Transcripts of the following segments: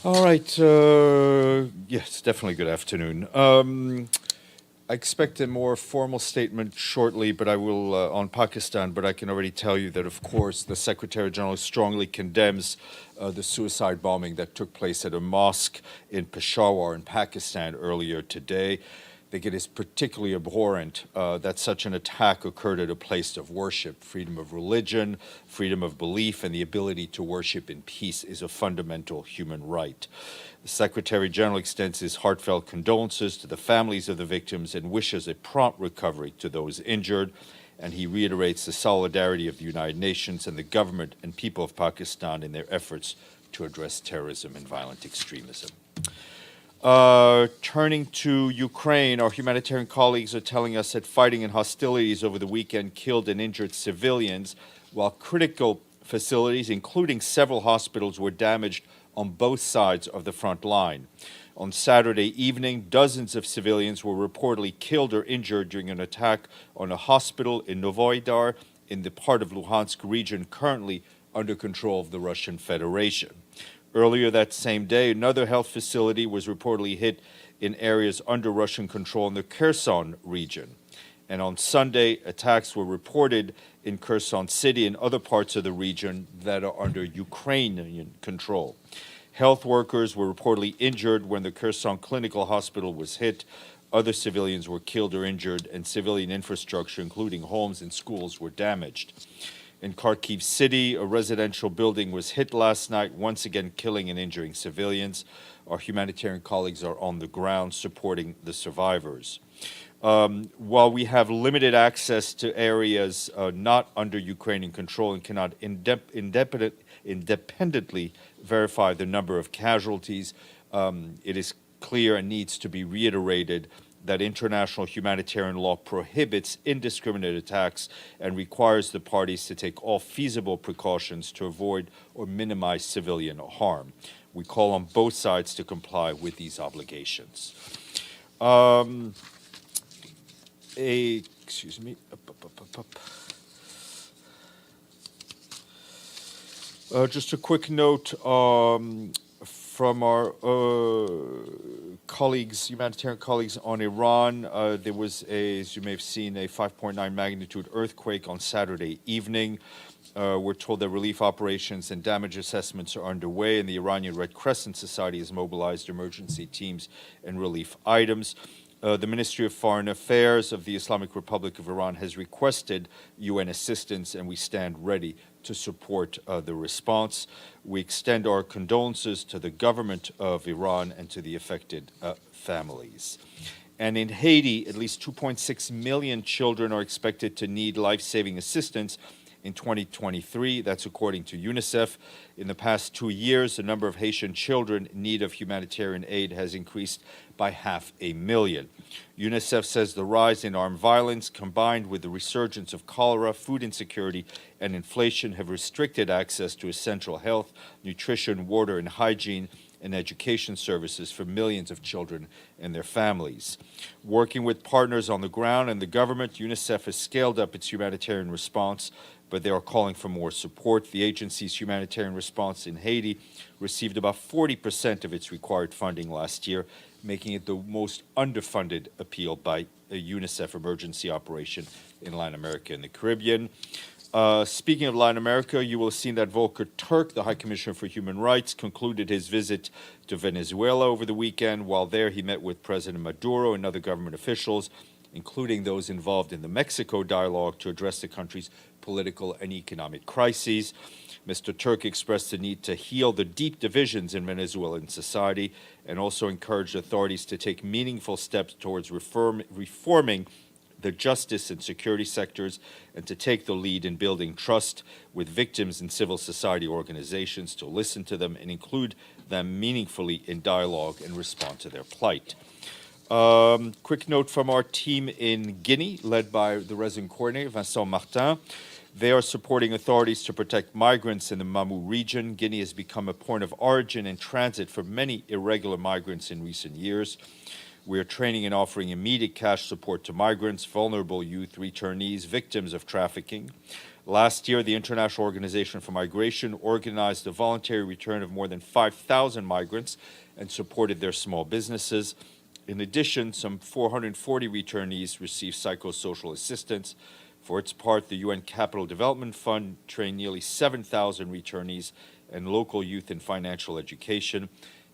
All right. Yes, definitely good afternoon. I expect a more formal statement shortly, but I will on Pakistan. But I can already tell you that, of course, the Secretary General strongly condemns the suicide bombing that took place at a mosque in Peshawar in Pakistan earlier today. I think it is particularly abhorrent that such an attack occurred at a place of worship. Freedom of religion, freedom of belief, and the ability to worship in peace is a fundamental human right. The Secretary General extends his heartfelt condolences to the families of the victims and wishes a prompt recovery to those injured. And he reiterates the solidarity of the United Nations and the government and people of Pakistan in their efforts to address terrorism and violent extremism. Turning to Ukraine, our humanitarian colleagues are telling us that fighting and hostilities over the weekend killed and injured civilians, while critical facilities, including several hospitals, were damaged on both sides of the front line. On Saturday evening, dozens of civilians were reportedly killed or injured during an attack on a hospital in Novoydar in the part of Luhansk region currently under control of the Russian Federation. Earlier that same day, another health facility was reportedly hit in areas under Russian control in the Kherson region. And on Sunday, attacks were reported in Kherson City and other parts of the region that are under Ukrainian control. Health workers were reportedly injured when the Kherson Clinical Hospital was hit. Other civilians were killed or injured, and civilian infrastructure, including homes and schools, were damaged. In Kharkiv City, a residential building was hit last night, once again killing and injuring civilians. Our humanitarian colleagues are on the ground supporting the survivors. While we have limited access to areas not under Ukrainian control and cannot independently verify the number of casualties, it is clear and needs to be reiterated that international humanitarian law prohibits indiscriminate attacks and requires the parties to take all feasible precautions to avoid or minimize civilian harm. We call on both sides to comply with these obligations. Excuse me. Just a quick note from our colleagues, humanitarian colleagues on Iran. There was, as you may have seen, a 5.9 magnitude earthquake on Saturday evening. We're told that relief operations and damage assessments are underway, and the Iranian Red Crescent Society has mobilized emergency teams and relief items. The Ministry of Foreign Affairs of the Islamic Republic of Iran has requested UN assistance, and we stand ready to support the response. We extend our condolences to the government of Iran and to the affected families. And in Haiti, at least 2.6 million children are expected to need life-saving assistance in 2023. That's according to UNICEF. In the past 2 years, the number of Haitian children in need of humanitarian aid has increased by 500,000. UNICEF says the rise in armed violence, combined with the resurgence of cholera, food insecurity, and inflation, have restricted access to essential health, nutrition, water, and hygiene and education services for millions of children and their families. Working with partners on the ground and the government, UNICEF has scaled up its humanitarian response, but they are calling for more support. The agency's humanitarian response in Haiti received about 40% of its required funding last year, making it the most underfunded appeal by a UNICEF emergency operation in Latin America and the Caribbean. Speaking of Latin America, you will have seen that Volker Turk, the High Commissioner for Human Rights, concluded his visit to Venezuela over the weekend. While there, he met with President Maduro and other government officials, including those involved in the Mexico dialogue, to address the country's political and economic crises. Mr. Turk expressed the need to heal the deep divisions in Venezuelan society and also encouraged authorities to take meaningful steps towards reforming the justice and security sectors and to take the lead in building trust with victims and civil society organizations, to listen to them and include them meaningfully in dialogue and respond to their plight. Quick note from our team in Guinea, led by the resident coordinator, Vincent Martin. They are supporting authorities to protect migrants in the Mamou region. Guinea has become a point of origin and transit for many irregular migrants in recent years. We are training and offering immediate cash support to migrants, vulnerable youth, returnees, victims of trafficking. Last year, the International Organization for Migration organized the voluntary return of more than 5,000 migrants and supported their small businesses. In addition, some 440 returnees received psychosocial assistance. For its part, the UN Capital Development Fund trained nearly 7,000 returnees and local youth in financial education,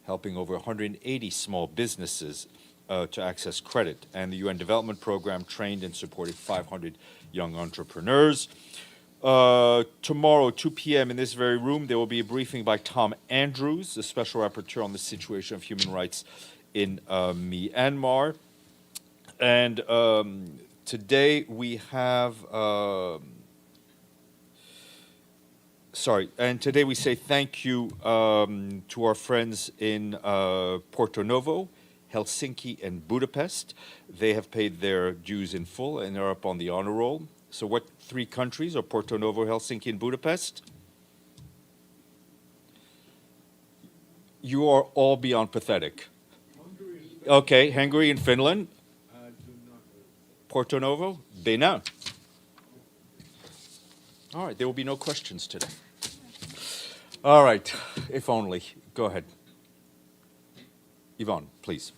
helping over 180 small businesses to access credit. And the UN Development Program trained and supported 500 young entrepreneurs. Tomorrow, 2 p.m. in this very room, there will be a briefing by Tom Andrews, the Special Rapporteur on the situation of human rights in Myanmar. And today we have, today we say thank you to our friends in Porto Novo, Helsinki, and Budapest. They have paid their dues in full and are up on the honor roll. So what 3 countries are Porto Novo, Helsinki, and Budapest? You are all beyond pathetic. Okay, Hungary and Finland. Porto Novo, Benin. All right, there will be no questions today. All right, if only. Go ahead. Yvonne, please.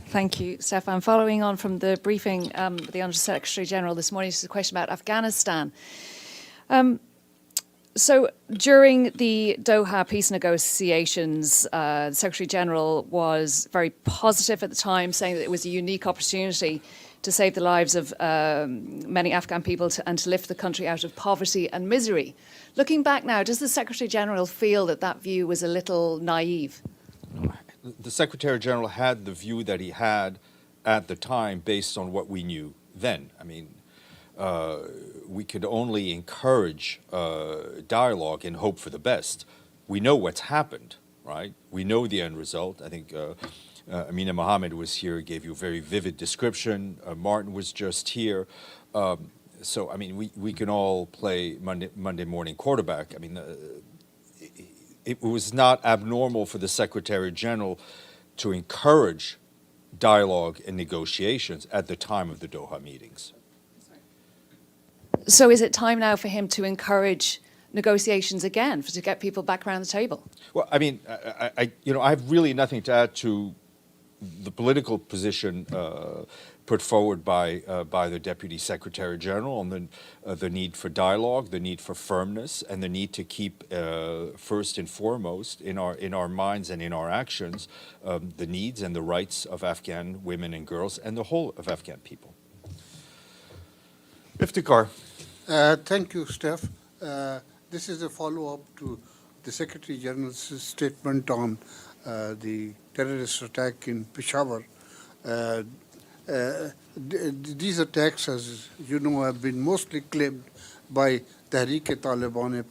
Thank you, Stéphane. Following on from the briefing with the Under-Secretary General this morning, this is a question about Afghanistan. So during the Doha peace negotiations, the Secretary General was very positive at the time, saying that it was a unique opportunity to save the lives of many Afghan people and to lift the country out of poverty and misery. Looking back now, does the Secretary General feel that that view was a little naive? The Secretary General had the view that he had at the time based on what we knew then. I mean, we could only encourage dialogue and hope for the best. We know what's happened, right? We know the end result. I think Amina Mohammed was here, gave you a very vivid description. Martin was just here. So, I mean, we can all play Monday morning quarterback. I mean, it was not abnormal for the Secretary General to encourage dialogue and negotiations at the time of the Doha meetings. So is it time now for him to encourage negotiations again, to get people back around the table? Well, I mean, I have really nothing to add to the political position put forward by the Deputy Secretary General on the need for dialogue, the need for firmness, and the need to keep first and foremost in our minds and in our actions the needs and the rights of Afghan women and girls and the whole of Afghan people. Iftikhar. Thank you, Steph. This is a follow-up to the Secretary General's statement on the terrorist attack in Peshawar. These attacks, as you know, have been mostly claimed by Tehreek-e-Taliban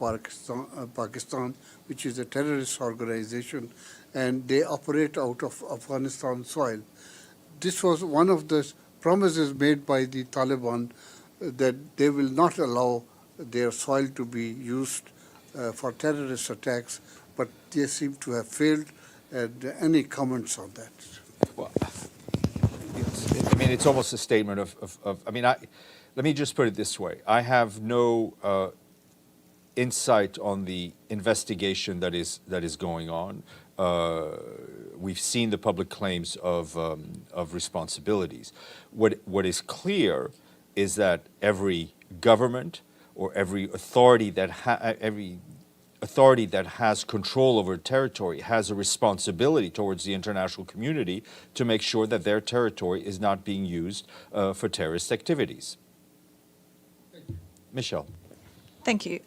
Pakistan, which is a terrorist organization, and they operate out of Afghanistan soil. This was one of the promises made by the Taliban that they will not allow their soil to be used for terrorist attacks, but they seem to have failed. Any comments on that? Well, it's almost a statement let me just put it this way. I have no insight on the investigation that is going on. We've seen the public claims of responsibilities. What is clear is that every government or every authority that has control over territory has a responsibility towards the international community to make sure that their territory is not being used for terrorist activities. Michelle. Thank you.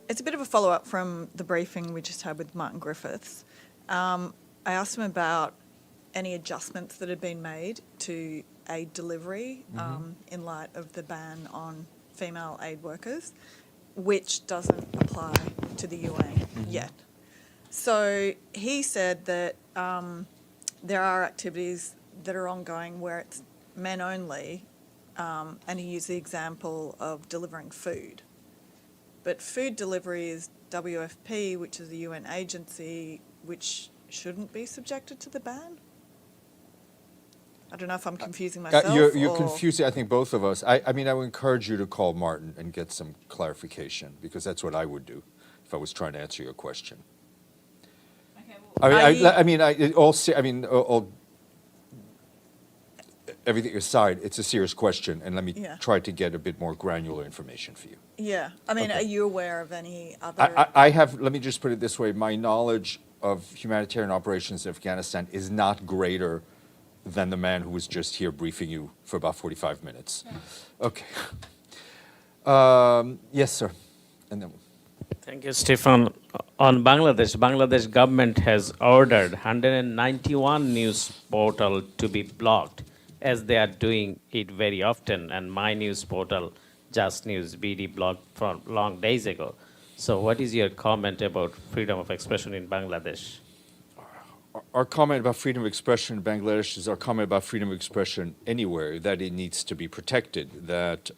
It's a bit of a follow-up from the briefing we just had with Martin Griffiths. I asked him about any adjustments that had been made to aid delivery in light of the ban on female aid workers, which doesn't apply to the UN yet. So he said that there are activities that are ongoing where it's men only, and he used the example of delivering food. But food delivery is WFP, which is a UN agency, which shouldn't be subjected to the ban? I don't know if I'm confusing myself. You're or... confusing, I think, both of us. I mean, I would encourage you to call Martin and get some clarification, because that's what I would do if I was trying to answer your question. Everything aside, it's a serious question, and let me try to get a bit more granular information for you. Yeah. I mean, Okay. are you aware of any other... I have, let me just put it this way, my knowledge of humanitarian operations in Afghanistan is not greater than the man who was just here briefing you for about 45 minutes. Okay. Yes, sir. And then. Thank you, Stéphane. On Bangladesh government has ordered 191 news portal to be blocked, as they are doing it very often. And my news portal, Just News, BD, blocked from long days ago. So what is your comment about freedom of expression in Bangladesh? Our comment about freedom of expression in Bangladesh is our comment about freedom of expression anywhere, that it needs to be protected, that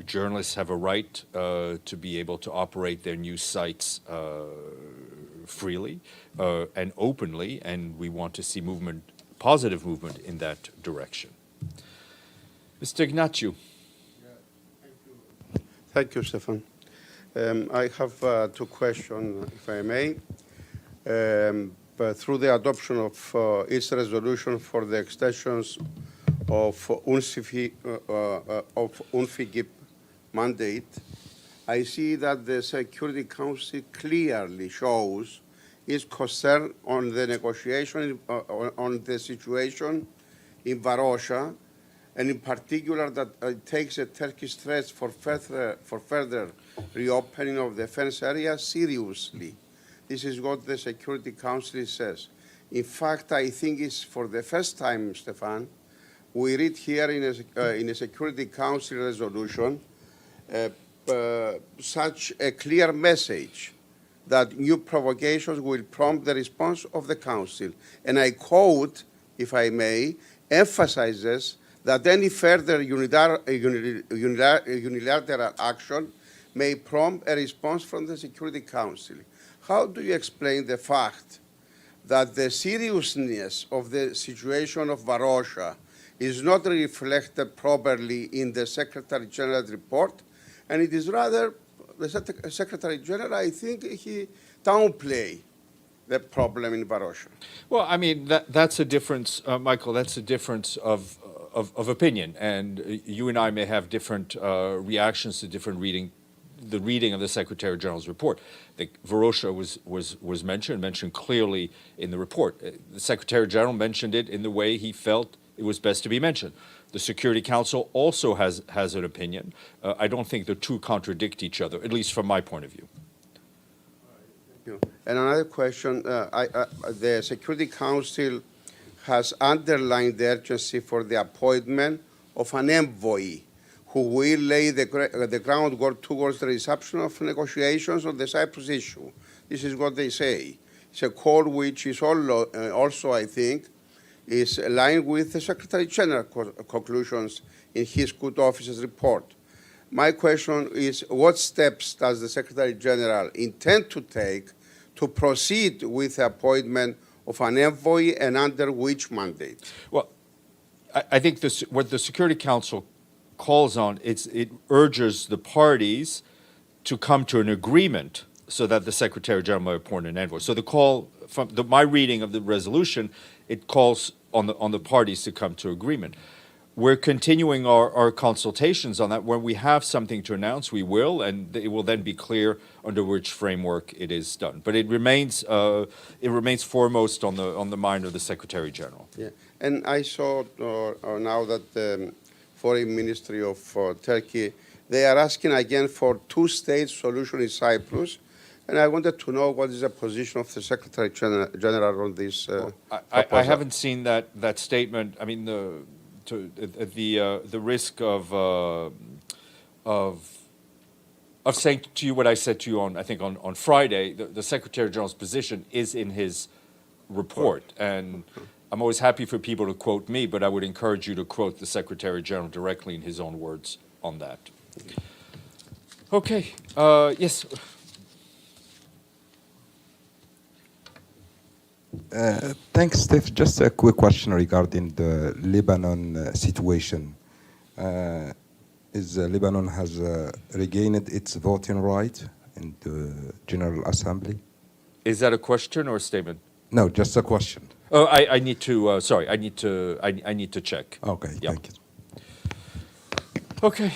journalists have a right to be able to operate their news sites freely and openly, and we want to see movement, positive movement in that direction. Mr. Ignatiu. Thank you, Stéphane. I have two questions, if I may. But through the adoption of its resolution for the extensions of UNFIGIP mandate, I see that the Security Council clearly shows its concern on the negotiation on the situation in Varosha, and in particular that it takes the Turkish threats for further reopening of the fence area seriously. This is what the Security Council says. In fact, I think it's for the first time, Stéphane, we read here in a Security Council resolution such a clear message that new provocations will prompt the response of the Council. And I quote, if I may, emphasizes that any further unilateral action may prompt a response from the Security Council. How do you explain the fact that the seriousness of the situation of Varosha is not reflected properly in the Secretary General's report, and it is rather the Secretary General, I think, he downplay the problem in Varosha? Well, I mean, that's a difference, Michael, that's a difference of opinion, and you and I may have different reactions to different the reading of the Secretary General's report. I think Varosha was mentioned clearly in the report. The Secretary General mentioned it in the way he felt it was best to be mentioned. The Security Council also has an opinion. I don't think the two contradict each other, at least from my point of view. Thank you. And another question, the Security Council has underlined the urgency for the appointment of an envoy who will lay the groundwork towards the resumption of negotiations on the Cyprus issue. This is what they say. It's a call which is also, I think, is aligned with the Secretary General conclusions in his good office's report. My question is, what steps does the Secretary General intend to take to proceed with the appointment of an envoy, and under which mandate? Well, I think what the Security Council calls on, it urges the parties to come to an agreement so that the Secretary General may appoint an envoy. So the call, from my reading of the resolution, it calls on the parties to come to agreement. We're continuing our consultations on that. When we have something to announce, we will, and it will then be clear under which framework it is done. But it remains foremost on the mind of the Secretary General. Yeah, and I saw now that the Foreign Ministry of Turkey, they are asking again for two-state solution in Cyprus. And I wanted to know what is the position of the Secretary General on this I haven't seen that statement. I mean, the risk of saying to you what I said to you on Friday, the Secretary General's position is in his report, and I'm always happy for people to quote me, but I would encourage you to quote the Secretary General directly in his own words on that. Okay. Yes. Thanks, Steph. Just a quick question regarding the Lebanon situation. Is Lebanon has regained its voting right in the General Assembly? Is that a question or a statement? No, just a question. Oh, I need to. Sorry, I need to check. Okay, Yeah. thank you. Okay,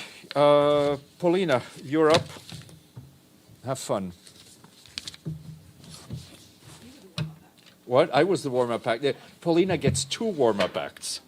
Paulina, you're up. Have fun. What? I was the warm-up act. Paulina gets 2 warm-up acts.